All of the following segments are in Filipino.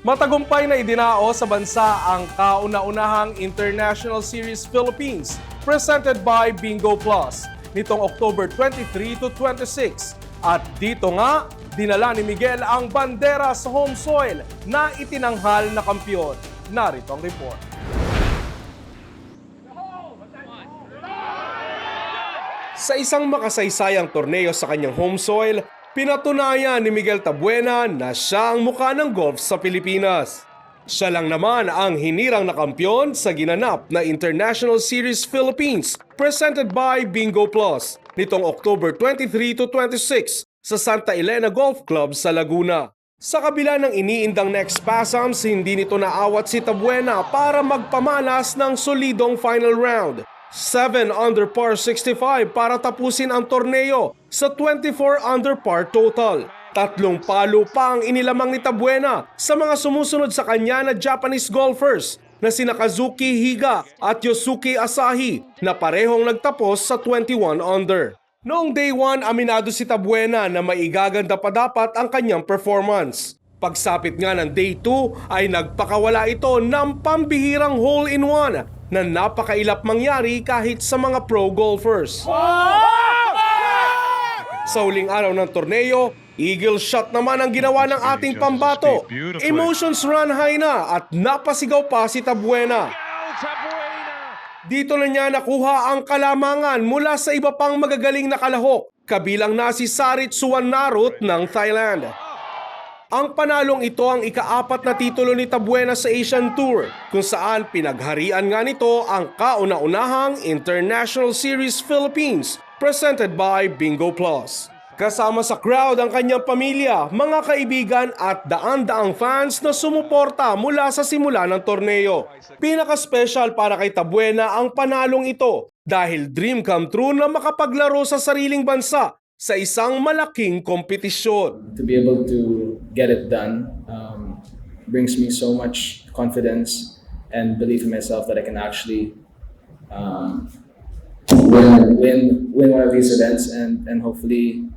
Matagumpay na idinao sa bansa ang kauna-unahang International Series Philippines presented by Bingo Plus nitong October 23 to 26. At dito nga, dinala ni Miguel ang bandera sa home soil na itinanghal na kampiyon. Narito ang report. Sa isang makasaysayang torneo sa kanyang home soil, pinatunayan ni Miguel Tabuena na siya ang mukha ng golf sa Pilipinas. Siya lang naman ang hinirang na kampiyon sa ginanap na International Series Philippines presented by Bingo Plus nitong October 23 to 26 sa Santa Elena Golf Club sa Laguna. Sa kabila ng iniindang neck spasms, hindi nito naawat si Tabuena para magpamalas ng solidong final round. 7 under par 65 para tapusin ang torneo sa 24 under par total. 3 palo pa ang inilamang ni Tabuena sa mga sumusunod sa kanya na Japanese golfers na sina Kazuki Higa at Yosuke Asahi na parehong nagtapos sa 21 under. Noong day 1, aminado si Tabuena na maigaganda pa dapat ang kanyang performance. Pagsapit nga ng day 2 ay nagpakawala ito ng pambihirang hole-in-one na napakailap mangyari kahit sa mga pro golfers. Sa huling araw ng torneo, eagle shot naman ang ginawa ng ating pambato. Emotions run high na at napasigaw pa si Tabuena. Dito na niya nakuha ang kalamangan mula sa iba pang magagaling na kalahok, kabilang na si Sarit Suwanarut ng Thailand. Ang panalong ito ang ika-4 na titulo ni Tabuena sa Asian Tour, kung saan pinagharian nga nito ang kauna-unahang International Series Philippines presented by Bingo Plus. Kasama sa crowd ang kanyang pamilya, mga kaibigan at daan-daang fans na sumuporta mula sa simula ng torneo. Pinaka-special para kay Tabuena ang panalong ito dahil dream come true na makapaglaro sa sariling bansa sa isang malaking kompetisyon. To be able to get it done brings me so much confidence and belief in myself that I can actually win one of these events and hopefully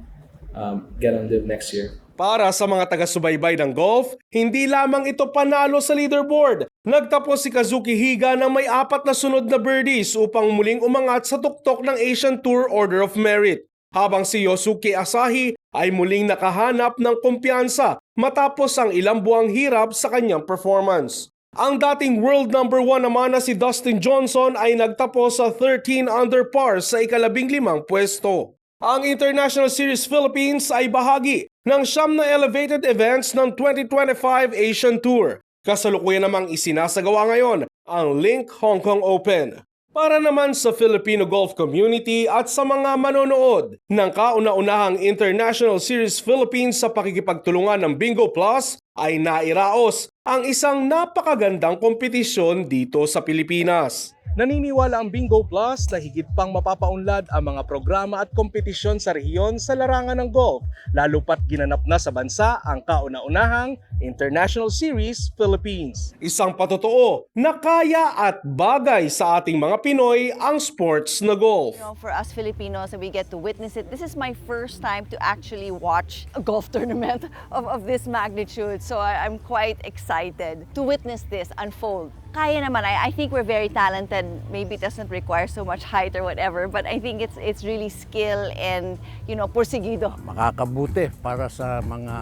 get on live next year. Para sa mga taga-subaybay ng golf, hindi lamang ito panalo sa leaderboard. Nagtapos si Kazuki Higa ng may 4 na sunod na birdies upang muling umangat sa tuktok ng Asian Tour Order of Merit. Habang si Yosuke Asahi ay muling nakahanap ng kumpiyansa matapos ang ilang buwang hirap sa kanyang performance. Ang dating world number 1 naman na si Dustin Johnson ay nagtapos sa 13 under par sa ika-15 pwesto. Ang International Series Philippines ay bahagi ng 9 na elevated events ng 2025 Asian Tour. Kasalukuyan namang isinasagawa ngayon ang Link Hong Kong Open. Para naman sa Filipino golf community at sa mga manonood ng kauna-unahang International Series Philippines sa pakikipagtulungan ng Bingo Plus ay nairaos ang isang napakagandang kompetisyon dito sa Pilipinas. Naniniwala ang Bingo Plus na higit pang mapapaunlad ang mga programa at kompetisyon sa rehiyon sa larangan ng golf, lalo pat ginanap na sa bansa ang kauna-unahang International Series Philippines. Isang patotoo na kaya at bagay sa ating mga Pinoy ang sports na golf. You know, for us Filipinos, we get to witness it. This is my first time to actually watch a golf tournament of this magnitude. So I'm quite excited to witness this unfold. Kaya naman, I think we're very talented. Maybe it doesn't require so much height or whatever, but I think it's really skill and, you know, porsigido. Makakabuti para sa mga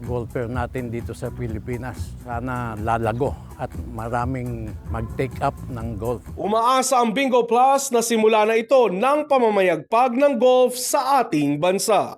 golfer natin dito sa Pilipinas. Sana lalago at maraming mag-take up ng golf. Umaasa ang Bingo Plus na simula na ito ng pamamayagpag ng golf sa ating bansa.